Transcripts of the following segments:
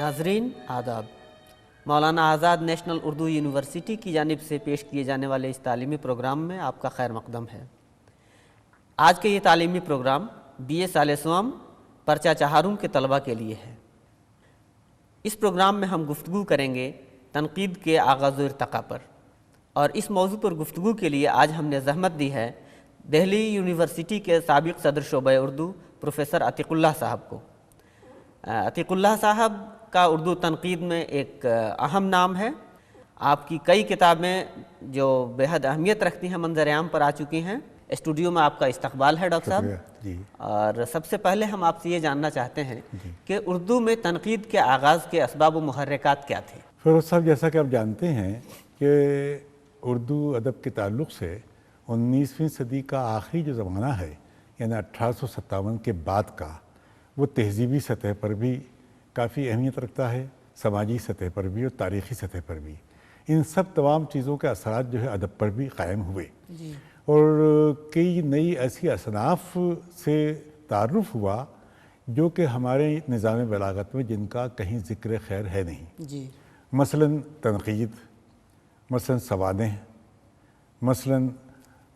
ناظرین آداب، Maulana Azad national Urdu university کی جانب سے پیش کیے جانے والے اس تعلیمی پروگرام میں آپ کا خیر مقدم ہے۔ آج کے یہ تعلیمی پروگرام BA سال سوم پرچہ چہارم کے طلباء کے لیے ہے۔ اس پروگرام میں ہم گفتگو کریں گے تنقید کے آغاز و ارتقاء پر، اور اس موضوع پر گفتگو کے لیے آج ہم نے زحمت دی ہے دہلی یونیورسٹی کے سابق صدر شعبہ اردو پروفیسر عتیق اللہ صاحب کو۔ عتیق اللہ صاحب کا اردو تنقید میں ایک اہم نام ہے۔ آپ کی کئی کتابیں جو بے حد اہمیت رکھتی ہیں منظر عام پر آ چکی ہیں۔ اسٹوڈیو میں آپ کا استقبال ہے ڈاکٹر صاحب جی۔ اور سب سے پہلے ہم آپ سے یہ جاننا چاہتے ہیں کہ اردو میں تنقید کے آغاز کے اسباب و محرکات کیا تھے؟ فیروز صاحب، جیسا کہ آپ جانتے ہیں کہ اردو ادب کے تعلق سے 19ویں صدی کا آخری جو زمانہ ہے، یعنی 1857 کے بعد کا، وہ تہذیبی سطح پر بھی کافی اہمیت رکھتا ہے، سماجی سطح پر بھی اور تاریخی سطح پر بھی۔ ان سب تمام چیزوں کے اثرات جو ہے ادب پر بھی قائم ہوئے، اور کئی نئی ایسی اصناف سے تعارف ہوا جو کہ ہمارے نظام بلاغت میں جن کا کہیں ذکر خیر ہے نہیں۔ مثلاً تنقید، مثلاً سوانح، مثلاً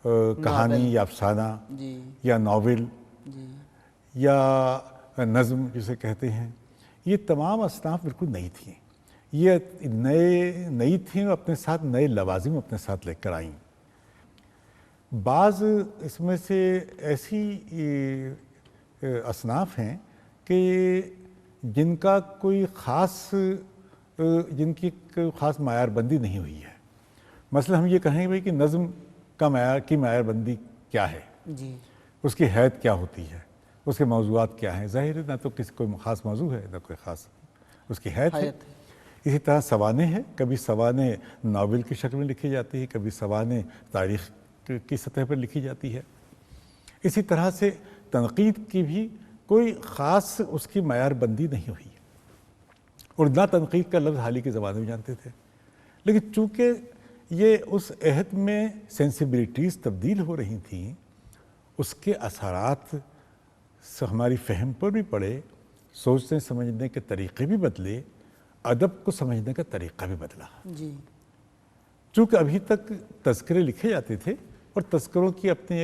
کہانی یا افسانہ یا ناول یا نظم جسے کہتے ہیں، یہ تمام اصناف بالکل نئی تھیں۔ یہ نئی تھیں اور اپنے ساتھ نئے لوازم اپنے ساتھ لے کر آئیں۔ بعض اس میں سے ایسی اصناف ہیں کہ جن کا کوئی جن کی خاص معیار بندی نہیں ہوئی ہے۔ مثلا ہم یہ کہیں بھائی کہ نظم کا معیار بندی کیا ہے، اس کی حیت کیا ہوتی ہے، اس کے موضوعات کیا ہیں۔ ظاہر ہے نہ تو کسی کوئی خاص موضوع ہے نہ کوئی خاص اس کی حیت ہے۔ اسی طرح سوانح ہے، کبھی سوانح ناول کی شکل میں لکھی جاتی ہے، کبھی سوانح تاریخ کی سطح پر لکھی جاتی ہے۔ اسی طرح سے تنقید کی بھی کوئی خاص اس کی معیار بندی نہیں ہوئی، اور نہ تنقید کا لفظ حال ہی کے زمانے میں جانتے تھے۔ لیکن چونکہ یہ اس عہد میں سینسیبلٹیز تبدیل ہو رہی تھیں، اس کے اثرات ہماری فہم پر بھی پڑے، سوچنے سمجھنے کے طریقے بھی بدلے، ادب کو سمجھنے کا طریقہ بھی بدلا۔ چونکہ ابھی تک تذکرے لکھے جاتے تھے اور تذکروں کی اپنی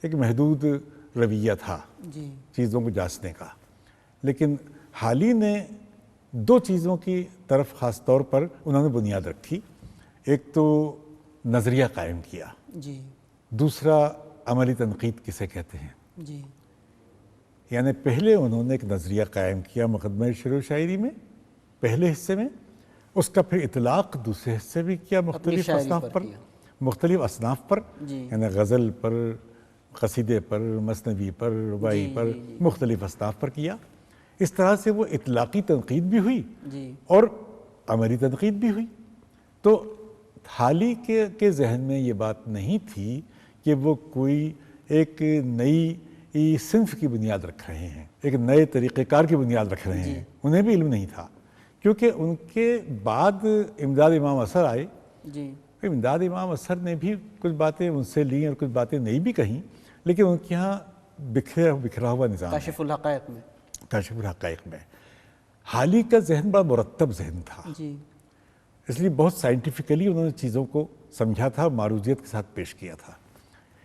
ایک محدود رویہ تھا چیزوں کو جانچنے کا، لیکن حالی نے دو چیزوں کی طرف خاص طور پر انہوں نے بنیاد رکھی۔ ایک تو نظریہ قائم کیا، دوسرا عملی تنقید کسے کہتے ہیں۔ یعنی پہلے انہوں نے ایک نظریہ قائم کیا مقدمہ شعر و شاعری میں پہلے حصے میں، اس کا پھر اطلاق دوسرے حصے بھی کیا مختلف اصناف پر، یعنی غزل پر، قصیدے پر، مثنوی پر، رباعی پر، مختلف اصناف پر کیا۔ اس طرح سے وہ اطلاقی تنقید بھی ہوئی اور عملی تنقید بھی ہوئی۔ تو حالی کے ذہن میں یہ بات نہیں تھی کہ وہ کوئی ایک نئی صنف کی بنیاد رکھ رہے ہیں، ایک نئے طریقہ کار کی بنیاد رکھ رہے ہیں۔ انہیں بھی علم نہیں تھا، کیونکہ ان کے بعد امداد امام اثر آئے۔ امداد امام اثر نے بھی کچھ باتیں ان سے لیں اور کچھ باتیں نہیں بھی کہیں، لیکن ان کے یہاں بکھرا ہوا نظام ہے۔ کاشف الحقائق میں حالی کا ذہن بڑا مرتب ذہن تھا، اس لیے بہت سائنٹیفکلی انہوں نے چیزوں کو سمجھا تھا، معروضیت کے ساتھ پیش کیا تھا۔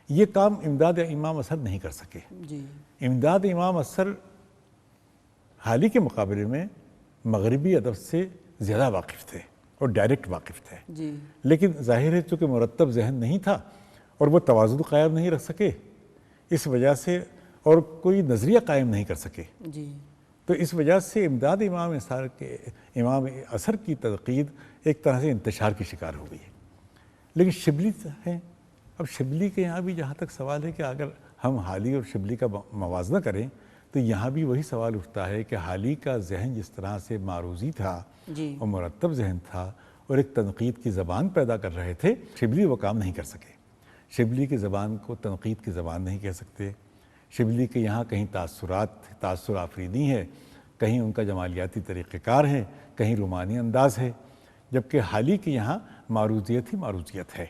یہ کام امداد امام اثر نہیں کر سکے۔ امداد امام اثر حالی کے مقابلے میں مغربی ادب سے زیادہ واقف تھے اور ڈائریکٹ واقف تھے، لیکن ظاہر ہے چونکہ مرتب ذہن نہیں تھا اور وہ توازن قائم نہیں رکھ سکے، اس وجہ سے، اور کوئی نظریہ قائم نہیں کر سکے، تو اس وجہ سے امداد امام اثر کی تنقید ایک طرح سے انتشار کی شکار ہو گئی ہے۔ لیکن شبلی ہیں، اب شبلی کے یہاں بھی جہاں تک سوال ہے کہ اگر ہم حالی اور شبلی کا موازنہ کریں تو یہاں بھی وہی سوال اٹھتا ہے کہ حالی کا ذہن جس طرح سے معروضی تھا اور مرتب ذہن تھا اور ایک تنقید کی زبان پیدا کر رہے تھے، شبلی وہ کام نہیں کر سکے۔ شبلی کی زبان کو تنقید کی زبان نہیں کہہ سکتے۔ شبلی کے یہاں کہیں تاثر آفرینی ہے، کہیں ان کا جمالیاتی طریقہ کار ہے، کہیں رومانی انداز ہے، جبکہ حالی کے یہاں معروضیت ہی معروضیت ہے۔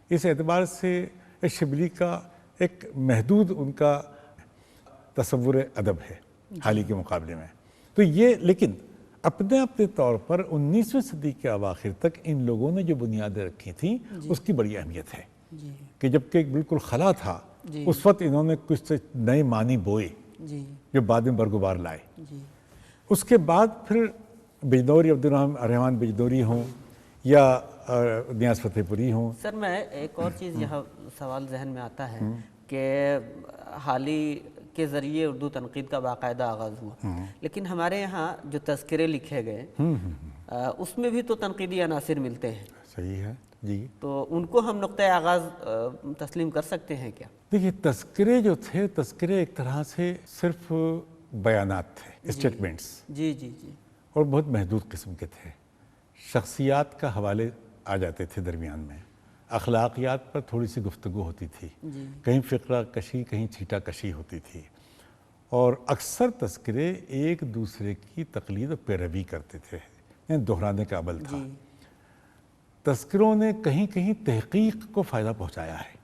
اس اعتبار سے شبلی کا ایک محدود ان کا تصور ادب ہے حالی کے مقابلے میں۔ تو یہ لیکن اپنے اپنے طور پر 19ویں صدی کے اواخر تک ان لوگوں نے جو بنیادیں رکھی تھیں اس کی بڑی اہمیت ہے کہ جبکہ ایک بالکل خلا تھا اس وقت انہوں نے کچھ نئے معنی بوئے جو بعد میں برگزار لائے. اس کے بعد پھر بجنوری عبد الرحمن بجنوری ہوں یا نیاز فتح پوری ہوں. سر میں ایک اور چیز یہاں سوال ذہن میں آتا ہے کہ حالی کے ذریعے اردو تنقید کا باقاعدہ آغاز ہوا، لیکن ہمارے یہاں جو تذکرے لکھے گئے اس میں بھی تو تنقیدی عناصر ملتے ہیں. صحیح ہے جی. تو ان کو ہم نقطۂ آغاز تسلیم کر سکتے ہیں کیا؟ دیکھیے تذکرے جو تھے، تذکرے ایک طرح سے صرف بیانات تھے، اسٹیٹمنٹس. جی جی جی. اور بہت محدود قسم کے تھے. شخصیات کا حوالے آ جاتے تھے درمیان میں، اخلاقیات پر تھوڑی سی گفتگو ہوتی تھی، کہیں فقرہ کشی کہیں چھیٹا کشی ہوتی تھی، اور اکثر تذکرے ایک دوسرے کی تقلید و پیروی کرتے تھے، یعنی دہرانے کا عمل تھا. تذکروں نے کہیں کہیں تحقیق کو فائدہ پہنچایا ہے.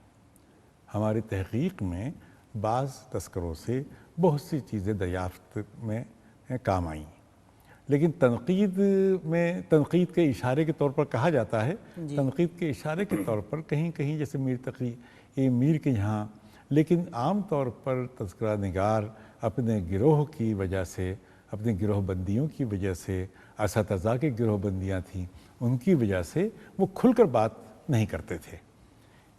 ہماری تحقیق میں بعض تذکروں سے بہت سی چیزیں دریافت میں کام آئیں، لیکن تنقید میں تنقید کے اشارے کے طور پر کہا جاتا ہے، تنقید کے اشارے کے طور پر کہیں کہیں جیسے میر تقی میر کے یہاں، لیکن عام طور پر تذکرہ نگار اپنے گروہ کی وجہ سے، اپنے گروہ بندیوں کی وجہ سے، اساتذہ کی گروہ بندیاں تھیں ان کی وجہ سے وہ کھل کر بات نہیں کرتے تھے.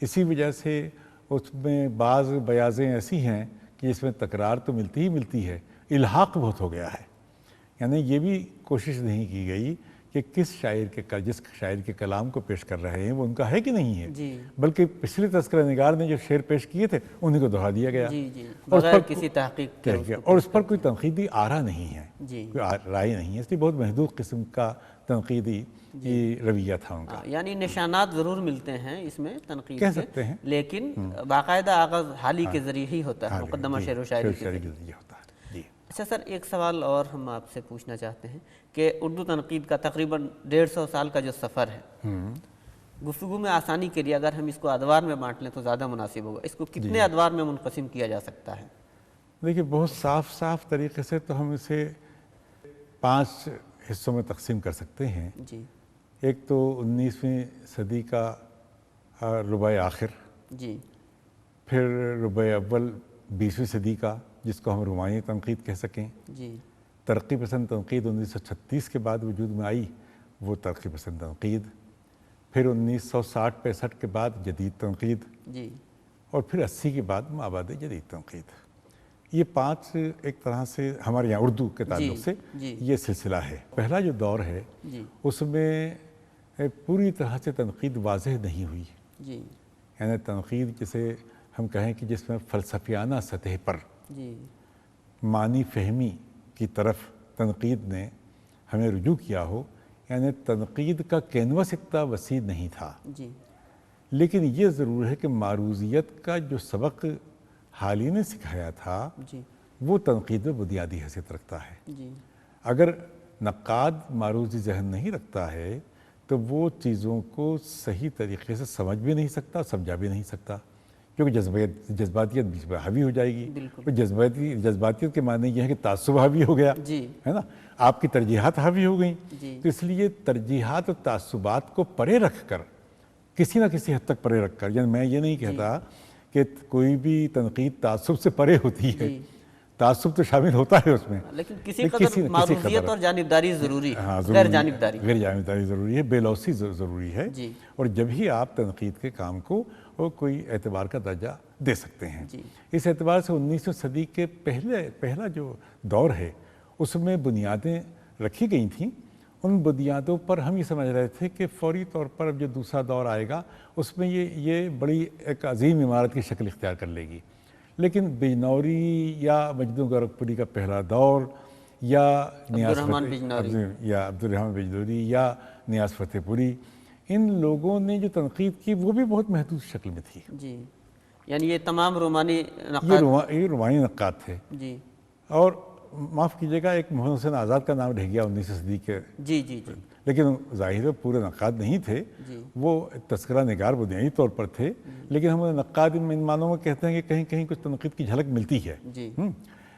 اسی وجہ سے اس میں بعض بیاضیں ایسی ہیں کہ اس میں تکرار تو ملتی ہی ملتی ہے، الحاق بہت ہو گیا ہے. یعنی یہ بھی کوشش نہیں کی گئی کہ کس شاعر کے جس شاعر کے کلام کو پیش کر رہے ہیں وہ ان کا ہے کہ نہیں ہے، بلکہ پچھلے تذکرہ نگار نے جو شعر پیش کیے تھے انہیں کو دہرا دیا گیا بغیر کسی تحقیق کے، اور اس پر کوئی تنقیدی آرا نہیں ہے، کوئی رائے نہیں ہے. اس لیے بہت محدود قسم کا تنقیدی رویہ تھا ان کا. یعنی نشانات ضرور ملتے ہیں اس میں تنقید کہہ سکتے ہیں، لیکن باقاعدہ آغاز حالی کے ذریعے ہی ہوتا ہے، مقدمہ شعر و شاعری کے ذریعے ہوتا ہے. اچھا سر، ایک سوال اور ہم آپ سے پوچھنا چاہتے ہیں کہ اردو تنقید کا تقریباً 150 سال کا جو سفر ہے، گفتگو میں آسانی کے لیے اگر ہم اس کو ادوار میں بانٹ لیں تو زیادہ مناسب ہوگا. اس کو کتنے ادوار میں منقسم کیا جا سکتا ہے؟ دیکھیے بہت صاف طریقے سے تو ہم اسے 5 حصوں میں تقسیم کر سکتے ہیں. ایک تو 19ویں صدی کا ربع آخر، پھر ربع اول 20ویں صدی کا جس کو ہم رومانی تنقید کہہ سکیں. ترقی پسند تنقید 1936 کے بعد وجود میں آئی، وہ ترقی پسند تنقید. پھر 1960-65 کے بعد جدید تنقید، اور پھر 80 کے بعد مابعد جدید تنقید. یہ 5 ایک طرح سے ہمارے یہاں اردو کے تعلق سے یہ سلسلہ ہے. پہلا جو دور ہے اس میں پوری طرح سے تنقید واضح نہیں ہوئی، یعنی تنقید جسے ہم کہیں کہ جس میں فلسفیانہ سطح پر معنی فہمی کی طرف تنقید نے ہمیں رجوع کیا ہو، یعنی تنقید کا کینوس اتنا وسیع نہیں تھا. لیکن یہ ضرور ہے کہ معروضیت کا جو سبق حالی نے سکھایا تھا وہ تنقید میں بنیادی حیثیت رکھتا ہے. اگر نقاد معروضی ذہن نہیں رکھتا ہے تو وہ چیزوں کو صحیح طریقے سے سمجھ بھی نہیں سکتا، سمجھا بھی نہیں سکتا، کیونکہ جذباتیت بیچ میں حاوی ہو جائے گی. جذباتیت کے معنی یہ ہے کہ تعصب حاوی ہو گیا ہے نا، آپ کی ترجیحات حاوی ہو گئیں. تو اس لیے ترجیحات اور تعصبات کو پرے رکھ کر، کسی نہ کسی حد تک پرے رکھ کر، یعنی میں یہ نہیں کہتا کہ کوئی بھی تنقید تعصب سے پرے ہوتی ہے، تعصب تو شامل ہوتا ہے اس میں، لیکن کسی قدر معروضیت اور جانبداری ضروری ہے، غیر جانبداری ضروری ہے، بے لوثی ضروری ہے. اور جب ہی آپ تنقید کے کام کو کوئی اعتبار کا درجہ دے سکتے ہیں. اس اعتبار سے 19ویں صدی کے پہلا جو دور ہے اس میں بنیادیں رکھی گئی تھیں. ان بنیادوں پر ہم یہ سمجھ رہے تھے کہ فوری طور پر اب جو دوسرا دور آئے گا اس میں یہ بڑی ایک عظیم عمارت کی شکل اختیار کر لے گی. لیکن بجنوری یا مجدو گورکھپوری کا پہلا دور یا عبد الرحمن بجنوری یا نیاز فتح پوری، ان لوگوں نے جو تنقید کی وہ بھی بہت محدود شکل میں تھی. یعنی یہ تمام رومانی نقاد تھے. اور معاف کیجیے گا، ایک محمد حسین آزاد کا نام رہ گیا 19ویں صدی کے، لیکن ظاہر ہے پورے نقاد نہیں تھے، وہ تذکرہ نگار بنیادی طور پر تھے. لیکن ہم نقاد ان معنوں میں کہتے ہیں کہ کہیں کہیں کچھ تنقید کی جھلک ملتی ہے.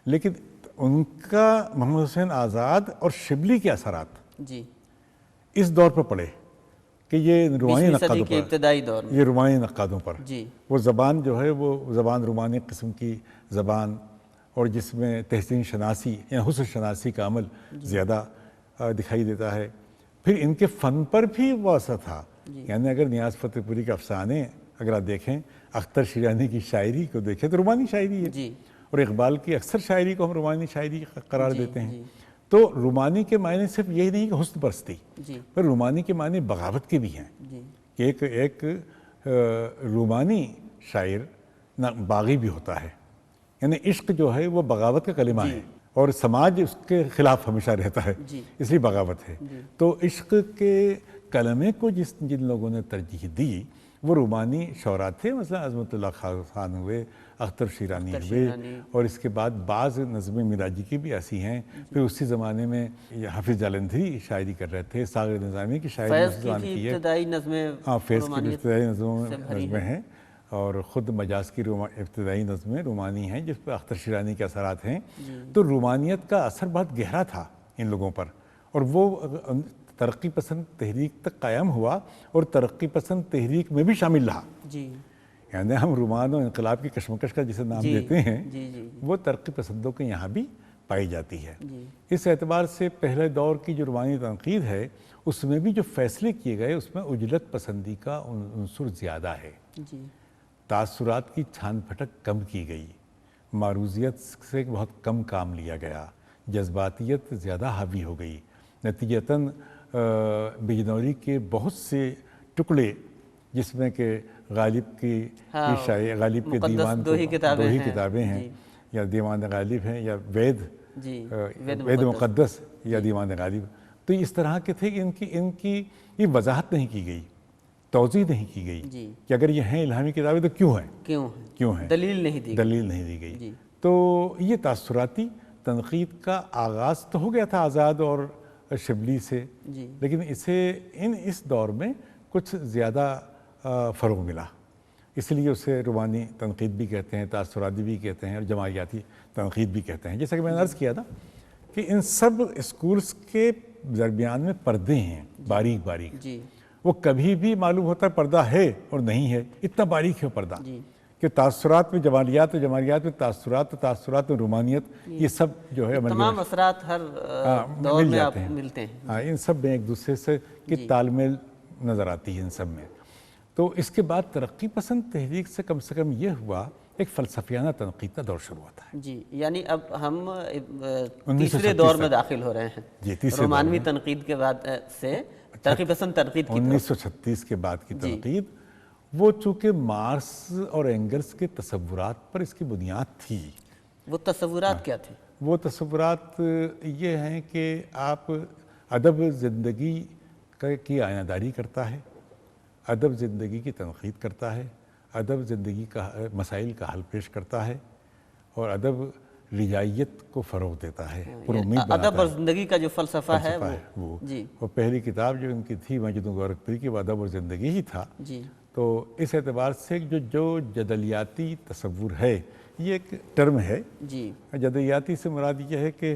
لیکن ان کا محمد حسین آزاد اور شبلی کے اثرات جی اس دور پر پڑے کہ یہ رومانی 20ویں صدی نقادوں کے ابتدائی دور میں یہ رومانی نقادوں پر جی وہ زبان جو ہے وہ زبان رومانی قسم کی زبان، اور جس میں تحسین شناسی یا حسن شناسی کا عمل زیادہ دکھائی دیتا ہے۔ پھر ان کے فن پر بھی وہ اثر تھا، یعنی اگر نیاز فتح پوری کے افسانے اگر آپ دیکھیں، اختر شیرانی کی شاعری کو دیکھیں تو رومانی شاعری ہے، جی اور اقبال کی اکثر شاعری کو ہم رومانی شاعری قرار دیتے ہیں۔ تو رومانی کے معنی صرف یہی نہیں کہ حسن پرستی، جی پر رومانی کے معنی بغاوت کے بھی ہیں جی کہ ایک رومانی شاعر باغی بھی ہوتا ہے، یعنی عشق جو ہے وہ بغاوت کا کلمہ ہے، اور سماج اس کے خلاف ہمیشہ رہتا ہے، اس لیے بغاوت ہے۔ تو عشق کے کلمے کو جن لوگوں نے ترجیح دی وہ رومانی شعراء تھے، مثلا عظمت اللہ خان ہوئے، اختر شیرانی ہوئے، اور اس کے بعد بعض نظمیں مراجی کی بھی ایسی ہیں۔ پھر اسی زمانے میں حافظ جالندھری شاعری کر رہے تھے، ساغر نظامی کی شاعری فیض کی بھی ابتدائی نظمیں فیض کی ابتدائی نظمیں ہیں، اور خود مجاز کی ابتدائی نظمیں رومانی ہیں جس پر اختر شیرانی کے اثرات ہیں۔ تو رومانیت کا اثر بہت گہرا تھا ان لوگوں پر، اور وہ ترقی پسند تحریک تک قائم ہوا، اور ترقی پسند تحریک میں بھی شامل رہا۔ جی یعنی ہم رومان و انقلاب کی کشمکش کا جسے نام دیتے ہیں، وہ ترقی پسندوں کے یہاں بھی پائی جاتی ہے۔ اس اعتبار سے پہلے دور کی جو رومانی تنقید ہے اس میں بھی جو فیصلے کیے گئے اس میں اجلت پسندی کا عنصر زیادہ ہے، تاثرات کی چھان پھٹک کم کی گئی، معروضیت سے بہت کم کام لیا گیا، جذباتیت زیادہ حاوی ہو گئی، نتیجتاً بجنوری کے بہت سے ٹکڑے جس میں کہ غالب کی شاعری، غالب کے دیوان دو ہی کتابیں ہیں، یا دیوان غالب ہیں، یا وید مقدس یا دیوان غالب، تو اس طرح کے تھے کہ ان کی یہ وضاحت نہیں کی گئی، توضیح نہیں کی گئی کہ اگر یہ ہیں الہامی کتابیں تو کیوں ہیں، دلیل نہیں دی گئی۔ تو یہ تاثراتی تنقید کا آغاز تو ہو گیا تھا آزاد اور شبلی سے، لیکن اس دور میں کچھ زیادہ فروغ ملا، اس لیے اسے رومانی تنقید بھی کہتے ہیں، تاثراتی بھی کہتے ہیں، اور جماعیاتی تنقید بھی کہتے ہیں۔ جیسا کہ میں نے عرض کیا تھا کہ ان سب اسکولز کے درمیان میں پردے ہیں، باریک باریک، وہ کبھی بھی معلوم ہوتا ہے پردہ ہے اور نہیں ہے، اتنا باریک ہے وہ پردہ کہ تاثرات میں جمالیات، میں تاثرات میں رومانیت، یہ سب جو ہے تمام اثرات ہر دور میں آپ ملتے ہیں۔ ہاں، ان سب میں ایک دوسرے سے کی تال میل نظر آتی ہے ان سب میں۔ تو اس کے بعد ترقی پسند تحریک سے کم یہ ہوا ایک فلسفیانہ تنقید کا دور شروع ہوتا ہے۔ جی، یعنی اب ہم تیسرے دور میں داخل ہو رہے ہیں، رومانوی تنقید کے بعد سے ترقی پسند تنقید کی 1936 کے بعد کی تنقید، وہ چونکہ مارکس اور اینگلس کے تصورات پر اس کی بنیاد تھی۔ وہ تصورات کیا تھے؟ وہ تصورات یہ ہیں کہ آپ ادب زندگی کی آئینہ داری کرتا ہے، ادب زندگی کی تنقید کرتا ہے، ادب زندگی کا مسائل کا حل پیش کرتا ہے، اور ادب رجائیت کو فروغ دیتا ہے، پر امید بناتا ہے۔ ادب اور زندگی کا جو فلسفہ ہے وہ اور پہلی کتاب جو ان کی تھی مجید گورکھپوری کی، وہ ادب اور زندگی ہی تھا۔ تو اس اعتبار سے جو جدلیاتی تصور ہے، یہ ایک ٹرم ہے۔ جدلیاتی سے مراد یہ ہے کہ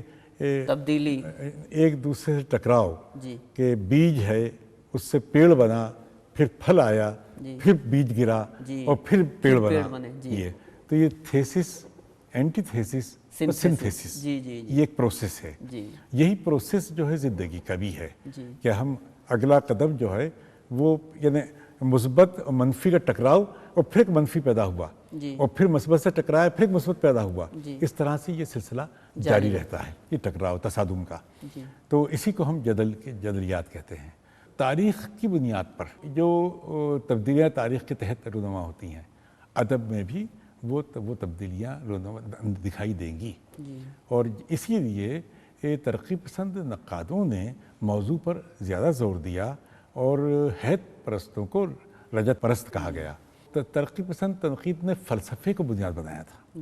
تبدیلی، ایک دوسرے سے ٹکراؤ، کہ بیج ہے اس سے پیڑ بنا، پھر پھل آیا، پھر بیج گرا، اور پھر پیڑ بنا۔ تو یہ تھیسس، اینٹی تھیسس اور سنتھیسس، یہ ایک پروسیس ہے۔ یہی پروسیس جو ہے زندگی کا بھی ہے، کہ ہم اگلا قدم جو ہے وہ یعنی مثبت اور منفی کا ٹکراؤ، اور پھر ایک منفی پیدا ہوا، اور پھر مثبت سے ٹکرایا، پھر ایک مثبت پیدا ہوا، اس طرح سے یہ سلسلہ جاری رہتا ہے، یہ ٹکراؤ تصادم کا۔ تو اسی کو ہم جدلیات کہتے ہیں۔ تاریخ کی بنیاد پر جو تبدیلیاں تاریخ کے تحت رونما ہوتی ہیں، ادب میں بھی وہ تبدیلیاں دکھائی دیں گی، اور اسی لیے ترقی پسند نقادوں نے موضوع پر زیادہ زور دیا، اور حیت پرستوں کو رجت پرست کہا گیا۔ ترقی پسند تنقید نے فلسفے کو بنیاد بنایا تھا۔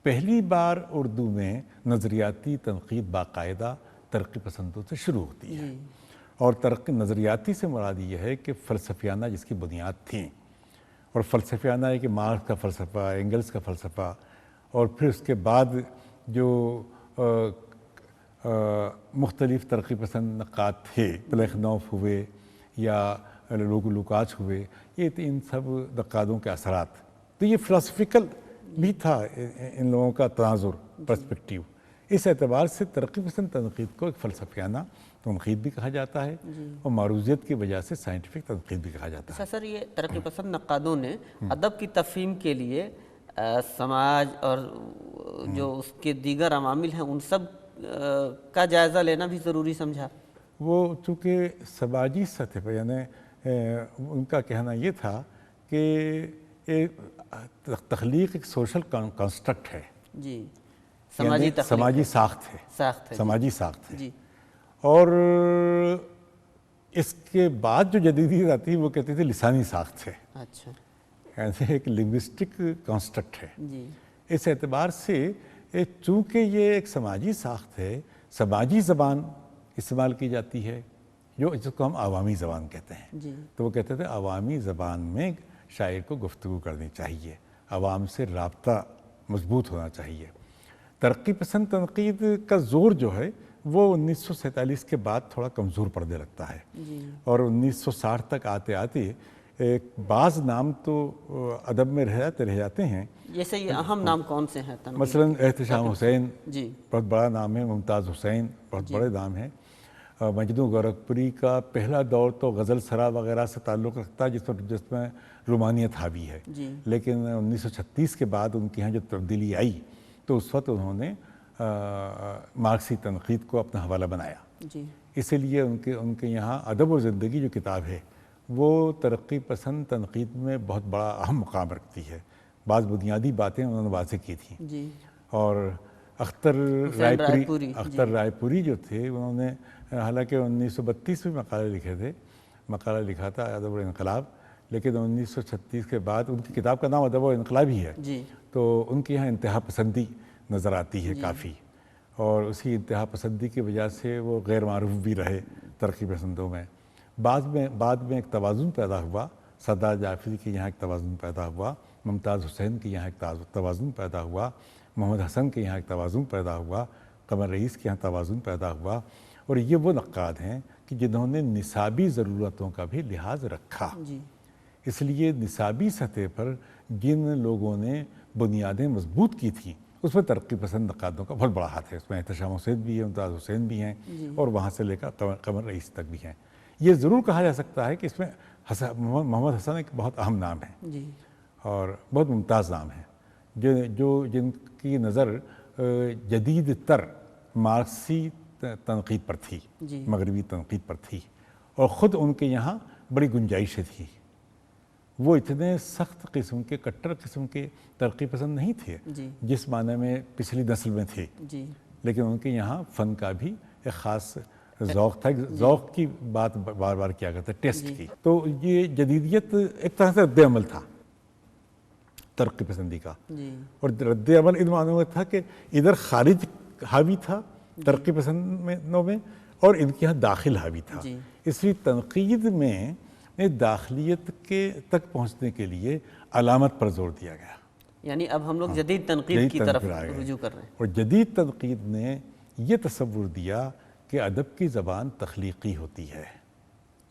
پہلی بار اردو میں نظریاتی تنقید باقاعدہ ترقی پسندوں سے شروع ہوتی ہے، اور نظریاتی سے مراد یہ ہے کہ فلسفیانہ جس کی بنیاد تھیں، اور فلسفیانہ ہے کہ مارکس کا فلسفہ، اینگلس کا فلسفہ، اور پھر اس کے بعد جو مختلف ترقی پسند نقاد تھے، پلیخنوف ہوئے یا لوکاچ ہوئے، یہ ان سب نقادوں کے اثرات. تو یہ فلسفیکل بھی تھا ان لوگوں کا تناظر، پرسپیکٹیو. اس اعتبار سے ترقی پسند تنقید کو ایک فلسفیانہ تنقید بھی کہا جاتا ہے اور معروضیت کی وجہ سے سائنٹیفک تنقید بھی کہا جاتا ہے. سر یہ ترقی پسند نقادوں نے ادب کی تفہیم کے لیے سماج اور جو اس کے دیگر عوامل ہیں ان سب کا جائزہ لینا بھی ضروری سمجھا. وہ چونکہ سماجی سطح پر، یعنی ان کا کہنا یہ تھا کہ تخلیق ایک سوشل کنسٹرکٹ ہے. جی، سماجی ساخت ہے. سماجی ساخت ہے. جی. اور اس کے بعد جو جدیدیت آتی ہے وہ کہتے تھے لسانی ساخت ہے. اچھا. یعنی ایک لنگوسٹک کنسٹرکٹ ہے. جی. اس اعتبار سے چونکہ یہ ایک سماجی ساخت ہے، سماجی زبان استعمال کی جاتی ہے جس کو ہم عوامی زبان کہتے ہیں. جی. تو وہ کہتے تھے عوامی زبان میں شاعر کو گفتگو کرنی چاہیے، عوام سے رابطہ مضبوط ہونا چاہیے. ترقی پسند تنقید کا زور جو ہے وہ 1947 کے بعد تھوڑا کمزور پڑنے لگتا ہے. جی. اور 1960 تک آتے آتے بعض نام تو ادب میں رہ جاتے ہیں. جیسے یہ اہم نام کون سے ہیں؟ مثلاً احتشام حسین جی بہت بڑا نام ہے، ممتاز حسین بہت بڑے نام ہیں. مجنو گورکھپوری کا پہلا دور تو غزل سرا وغیرہ سے تعلق رکھتا ہے جس میں رومانیت حاوی ہے. جی. لیکن 1936 کے بعد ان کے یہاں جو تبدیلی آئی تو اس وقت انہوں نے مارکسی تنقید کو اپنا حوالہ بنایا. جی. اسی لیے ان کے یہاں ادب و زندگی جو کتاب ہے وہ ترقی پسند تنقید میں بہت بڑا اہم مقام رکھتی ہے. بعض بنیادی باتیں انہوں نے واضح کی تھیں. جی. اور اختر رائے پوری جو تھے انہوں نے حالانکہ 1932 میں مقالہ لکھا تھا ادب الانقلاب، لیکن 1936 کے بعد ان کی کتاب کا نام ادب الانقلاب ہی ہے. جی. تو ان کے یہاں انتہا پسندی نظر آتی ہے کافی، اور اسی انتہا پسندی کی وجہ سے وہ غیر معروف بھی رہے ترقی پسندوں میں. بعد میں ایک توازن پیدا ہوا. سردار جعفری کے یہاں ایک توازن پیدا ہوا، ممتاز حسین کے یہاں ایک توازن پیدا ہوا، محمد حسن کے یہاں ایک توازن پیدا ہوا، قمر رئیس کے یہاں توازن پیدا ہوا. اور یہ وہ نقاد ہیں کہ جنہوں نے نصابی ضرورتوں کا بھی لحاظ رکھا. جی. اس لیے نصابی سطح پر جن لوگوں نے بنیادیں مضبوط کی تھیں اس میں ترقی پسند نقادوں کا بہت بڑا ہاتھ ہے. اس میں احتشام حسین بھی ہے، ممتاز حسین بھی ہیں، اور وہاں سے لے کر قمر رئیس تک بھی ہیں. یہ ضرور کہا جا سکتا ہے کہ اس میں محمد حسن ایک بہت اہم نام ہے. جی. اور بہت ممتاز نام ہے جن کی نظر جدید تر مارکسی تنقید پر تھی، جی. مغربی تنقید پر تھی، اور خود ان کے یہاں بڑی گنجائشیں تھیں. وہ اتنے سخت قسم کے کٹر قسم کے ترقی پسند نہیں تھے جی. جس معنی میں پچھلی نسل میں تھے. جی. لیکن ان کے یہاں فن کا بھی ایک خاص ذوق تھا. ذوق کی بات بار بار کیا کرتا ہے، ٹیسٹ کی. تو یہ جدیدیت ایک طرح سے رد عمل تھا ترقی پسندی کا. جی. اور رد عمل ان معنوں میں تھا کہ ادھر خارج حاوی تھا ترقی پسندوں میں، اور ان کے یہاں داخل حاوی تھا. جی. اس لیے تنقید میں داخلیت کے تک پہنچنے کے لیے علامت پر زور دیا گیا. یعنی اب ہم لوگ جدید تنقید کی طرف رجوع کر رہے ہیں. اور جدید تنقید نے یہ تصور دیا کہ ادب کی زبان تخلیقی ہوتی ہے،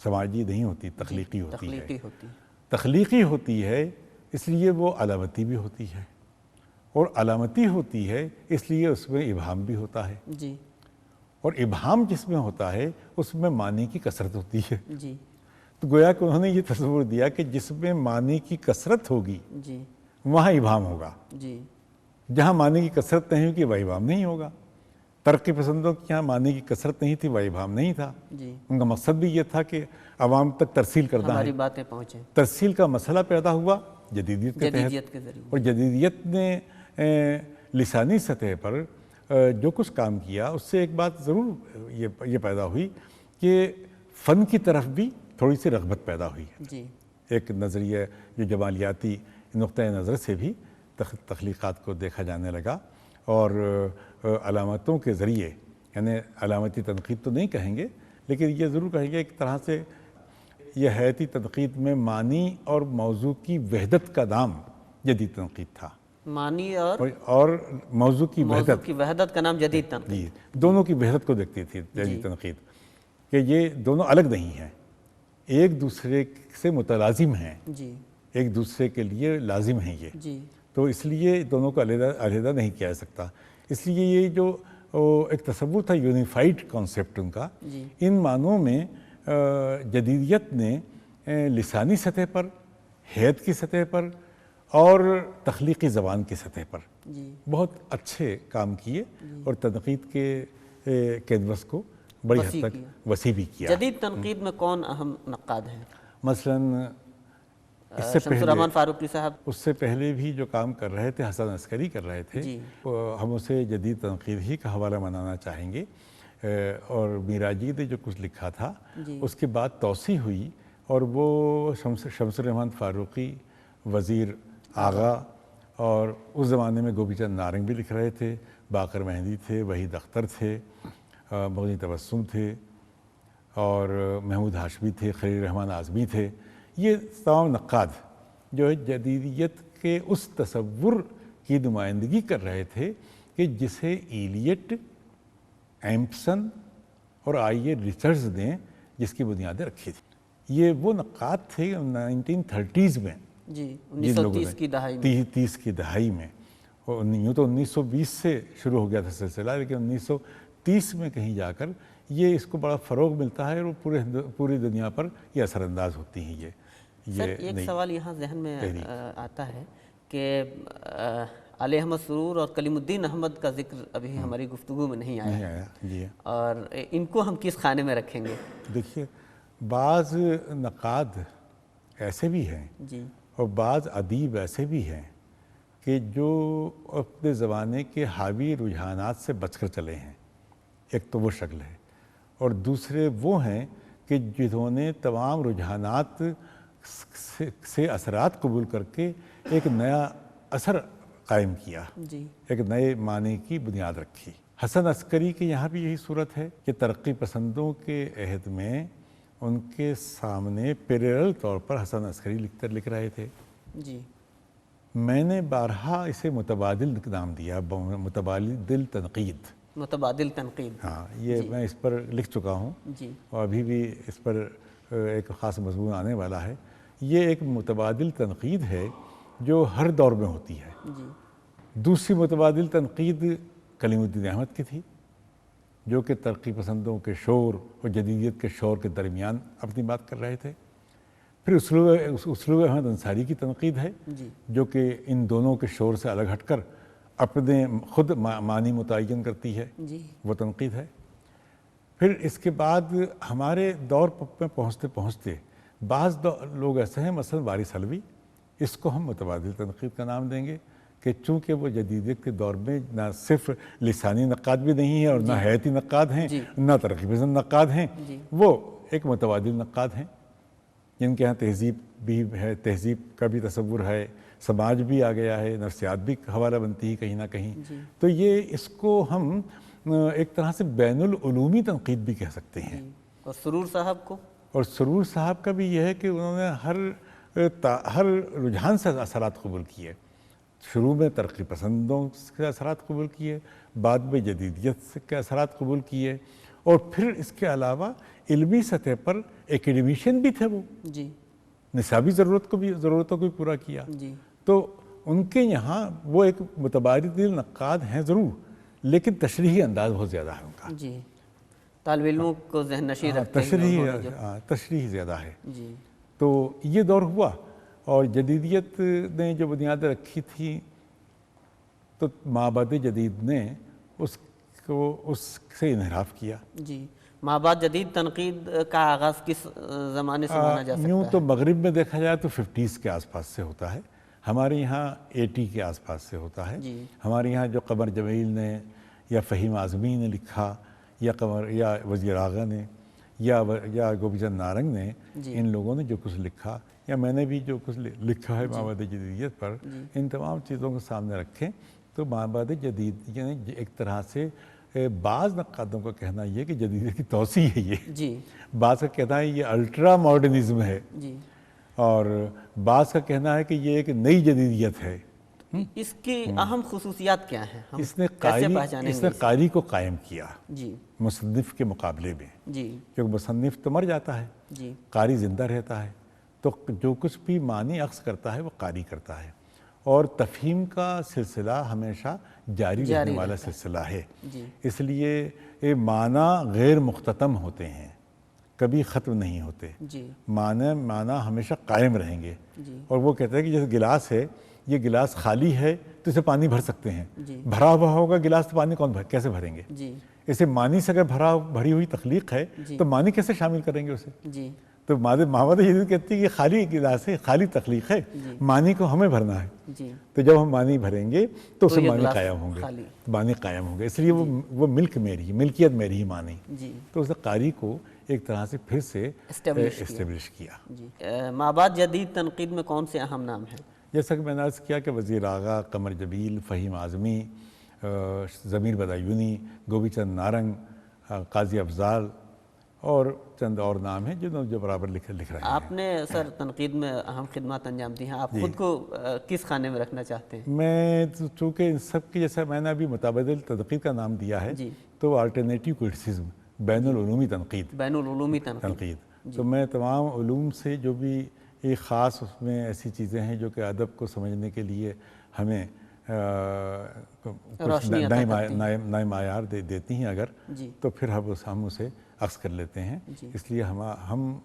سماجی نہیں ہوتی، تخلیقی ہوتی ہے. تخلیقی ہوتی ہے اس لیے وہ علامتی بھی ہوتی ہے، اور علامتی ہوتی ہے اس لیے اس میں ابہام بھی ہوتا ہے. جی. اور ابہام جس میں ہوتا ہے اس میں معنی کی کثرت ہوتی ہے. جی. تو گویا کہ انہوں نے یہ تصور دیا کہ جس میں معنی کی کثرت ہوگی جی وہاں ابہام ہوگا. جی. جہاں معنی کی کثرت نہیں ہوگی وہاں ابہام نہیں ہوگا. ترقی پسندوں کی یہاں معنی کی کثرت نہیں تھی، وہ ابہام نہیں تھا. جی. ان کا مقصد بھی یہ تھا کہ عوام تک ترسیل کرنا ہے، ہماری باتیں پہنچیں. ترسیل کا مسئلہ پیدا ہوا جدیدیت کے تحت. اور جدیدیت نے لسانی سطح پر جو کچھ کام کیا اس سے ایک بات ضرور یہ پیدا ہوئی کہ فن کی طرف بھی تھوڑی سی رغبت پیدا ہوئی. جی. ایک نظریہ جو جمالیاتی نقطۂ نظر سے بھی تخلیقات کو دیکھا جانے لگا، اور علامتوں کے ذریعے، یعنی علامتی تنقید تو نہیں کہیں گے لیکن یہ ضرور کہیں گے ایک طرح سے یہ حیاتی تنقید میں معنی اور موضوع کی وحدت کا نام جدید تنقید تھا. معنی اور موضوع کی وحدت کا نام جدید تنقید. جی، دونوں کی وحدت کو دیکھتی تھی جدید تنقید کہ یہ دونوں الگ نہیں ہیں، ایک دوسرے سے متلازم ہیں، جی ایک دوسرے کے لیے لازم ہیں یہ. جی تو اس لیے دونوں کو علیحدہ نہیں کیا جا سکتا. اس لیے یہ جو ایک تصور تھا یونیفائڈ کانسیپٹ ان کا، ان معنوں میں جدیدیت نے لسانی سطح پر، حیت کی سطح پر اور تخلیقی زبان کی سطح پر بہت اچھے کام کیے اور تنقید کے کینوس کو بڑی حد تک وسیع بھی کیا. جدید تنقید میں کون اہم نقاد ہیں؟ مثلاً شمس الرحمن فاروقی صاحب. اس سے پہلے بھی جو کام کر رہے تھے حسن عسکری کر رہے تھے. ہم اسے جدید تنقید ہی کا حوالہ بنانا چاہیں گے. اور میراجی نے جو کچھ لکھا تھا اس کے بعد توسیع ہوئی اور وہ شمس الرحمن فاروقی، وزیر آغا، اور اس زمانے میں گوپی چند نارنگ بھی لکھ رہے تھے، باقر مہندی تھے، وحید اختر تھے، مغنی تبسم تھے، اور محمود ہاشمی تھے، خلیل الرحمن اعظمی تھے. یہ تمام نقاد جو ہے جدیدیت کے اس تصور کی نمائندگی کر رہے تھے کہ جسے ایلیٹ، ایمپسن اور آئی اے ریچرڈز نے جس کی بنیادیں رکھی تھی. یہ وہ نقاد تھے 1930s میں، 1930 کی دہائی میں، 30 کی دہائی میں. یوں تو 1920 سے شروع ہو گیا تھا سلسلہ، لیکن 1930 میں کہیں جا کر یہ اس کو بڑا فروغ ملتا ہے اور پوری دنیا پر یہ اثر انداز ہوتی ہیں. یہ سر ایک سوال یہاں ذہن میں آتا ہے کہ علی احمد سرور اور کلیم الدین احمد کا ذکر ابھی ہماری گفتگو میں نہیں آیا جی، اور ان کو ہم کس خانے میں رکھیں گے؟ دیکھیے، بعض نقاد ایسے بھی ہیں اور بعض ادیب ایسے بھی ہیں کہ جو اپنے زمانے کے حاوی رجحانات سے بچ کر چلے ہیں. ایک تو وہ شکل ہے، اور دوسرے وہ ہیں کہ جنہوں نے تمام رجحانات سے اثرات قبول کر کے ایک نیا اثر قائم کیا، ایک نئے معنی کی بنیاد رکھی. حسن عسکری کی یہاں بھی یہی صورت ہے کہ ترقی پسندوں کے عہد میں ان کے سامنے پیریرل طور پر حسن عسکری لکھ رہے تھے. میں نے بارہا اسے متبادل نام دیا، متبادل تنقید. متبادل تنقید، ہاں، یہ میں اس پر لکھ چکا ہوں اور ابھی بھی اس پر ایک خاص مضمون آنے والا ہے. یہ ایک متبادل تنقید ہے جو ہر دور میں ہوتی ہے. دوسری متبادل تنقید کلیم الدین احمد کی تھی، جو کہ ترقی پسندوں کے شور اور جدیدیت کے شور کے درمیان اپنی بات کر رہے تھے. پھر اسلوب احمد انصاری کی تنقید ہے جو کہ ان دونوں کے شور سے الگ ہٹ کر اپنے خود معنی متعین کرتی ہے، وہ تنقید ہے. پھر اس کے بعد ہمارے دور میں پہنچتے پہنچتے بعض لوگ ایسے ہیں، مثلا وارث حلوی، اس کو ہم متبادل تنقید کا نام دیں گے کہ چونکہ وہ جدیدیت کے دور میں نہ صرف لسانی نقاد بھی نہیں ہیں اور نہ حیاتی نقاد ہیں، نہ ترقی پسند نقاد ہیں، وہ ایک متبادل نقاد ہیں جن کے ہاں تہذیب بھی ہے، تہذیب کا بھی تصور ہے، سماج بھی آ گیا ہے، نفسیات بھی حوالہ بنتی ہے کہیں نہ کہیں. تو یہ اس کو ہم ایک طرح سے بین العلومی تنقید بھی کہہ سکتے ہیں. اور سرور صاحب کو؟ اور سرور صاحب کا بھی یہ ہے کہ انہوں نے ہر رجحان سے اثرات قبول کیے. شروع میں ترقی پسندوں کے اثرات قبول کیے، بعد میں جدیدیت کے اثرات قبول کیے، اور پھر اس کے علاوہ علمی سطح پر ایکیڈیمیشین بھی تھے. وہ نصابی ضرورتوں کو بھی پورا کیا. تو ان کے یہاں وہ ایک متبادل نقاد ہیں ضرور، لیکن تشریحی انداز بہت زیادہ ہے ان کا. طالب علموں کو ذہن نشین رکھتے ہیں، تشریح زیادہ ہے. تو یہ دور ہوا اور جدیدیت نے جو بنیادیں رکھی تھی تو مابعد جدید نے اس سے انحراف کیا. مابعد جدید تنقید کا آغاز کس زمانے سے مانا جا سکتا ہے؟ یوں تو مغرب میں دیکھا جائے تو 50s کے آس پاس سے ہوتا ہے، ہمارے یہاں 80 کے آس پاس سے ہوتا ہے. ہمارے یہاں جو قمر جمیل نے یا فہیم اعظمی نے لکھا یا وزیر آغا نے یا گوپی چند نارنگ نے، ان لوگوں نے جو کچھ لکھا یا میں نے بھی جو کچھ لکھا ہے مابعد جدیدیت پر، ان تمام چیزوں کو سامنے رکھیں تو مابعد جدید یعنی ایک طرح سے بعض نقادوں کا کہنا یہ کہ جدیدیت کی توسیع ہے یہ، بعض کا کہنا ہے یہ الٹرا ماڈرنزم ہے، اور بعض کا کہنا ہے کہ یہ ایک نئی جدیدیت ہے. اس کی اہم خصوصیات کیا ہیں؟ ہم اس نے کیسے پہچانیں اس نے گے؟ قاری کو قائم کیا جی مصنف کے مقابلے میں، جی کیونکہ مصنف تو مر جاتا ہے، جی قاری زندہ رہتا ہے، تو جو کچھ بھی معنی اخذ کرتا ہے وہ قاری کرتا ہے، اور تفہیم کا سلسلہ ہمیشہ جاری رہنے والا سلسلہ ہے۔ جی اس لیے یہ معنی غیر مختتم ہوتے ہیں، کبھی ختم نہیں ہوتے، جی معنی ہمیشہ قائم رہیں گے۔ جی اور وہ کہتے ہیں کہ جیسے گلاس ہے، یہ گلاس خالی ہے تو اسے پانی بھر سکتے ہیں، جی بھرا ہوا ہوگا گلاس تو پانی کیسے بھریں گے؟ جی اسے معنی سے اگر بھری ہوئی تخلیق ہے تو معنی کیسے شامل کریں گے اسے؟ جی تو محمد جدید کہتی ہے کہ خالی گلاس ہے، خالی تخلیق ہے، معنی کو ہمیں بھرنا ہے، جی تو جب ہم معنی بھریں گے تو اسے یہ معنی گلاس قائم ہوں گے، خالی۔ معنی قائم ہوں گے، اس لیے وہ ملک میری، ملکیت میری ہی معنی، جی تو اس نے قاری کو ایک طرح سے پھر سے اسٹیبلش کیا۔ جی مابعد جدید تنقید میں کون سے اہم نام ہیں؟ جیسا کہ میں نے عرض کیا کہ وزیر آغا، قمر جبیل، فہیم اعظمی، ضمیر بدایونی، گوبی چند نارنگ، قاضی افضال اور چند اور نام ہیں جو برابر لکھ رہے ہیں۔ آپ نے سر تنقید میں اہم خدمات انجام دی ہیں، آپ خود کو کس خانے میں رکھنا چاہتے ہیں؟ میں چونکہ ان سب کی جیسا میں نے ابھی متبادل تنقید کا نام دیا ہے، جی تو آلٹرنیٹیو کرٹیسزم، بین العلومی تنقید، بین العلومی تنقید۔ تو میں تمام علوم سے جو بھی ایک خاص اس میں ایسی چیزیں ہیں جو کہ ادب کو سمجھنے کے لیے ہمیں کچھ نئے معیار دیتی ہیں اگر، تو پھر ہم اسے اخذ کر لیتے ہیں، اس لیے ہم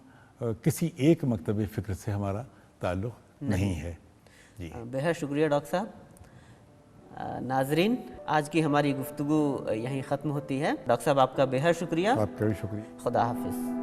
کسی ایک مکتب فکر سے ہمارا تعلق نہیں ہے۔ جی بہت شکریہ ڈاکٹر صاحب۔ ناظرین، آج کی ہماری گفتگو یہیں ختم ہوتی ہے۔ ڈاکٹر صاحب آپ کا بہت شکریہ۔ آپ کا بھی شکریہ۔ خدا حافظ۔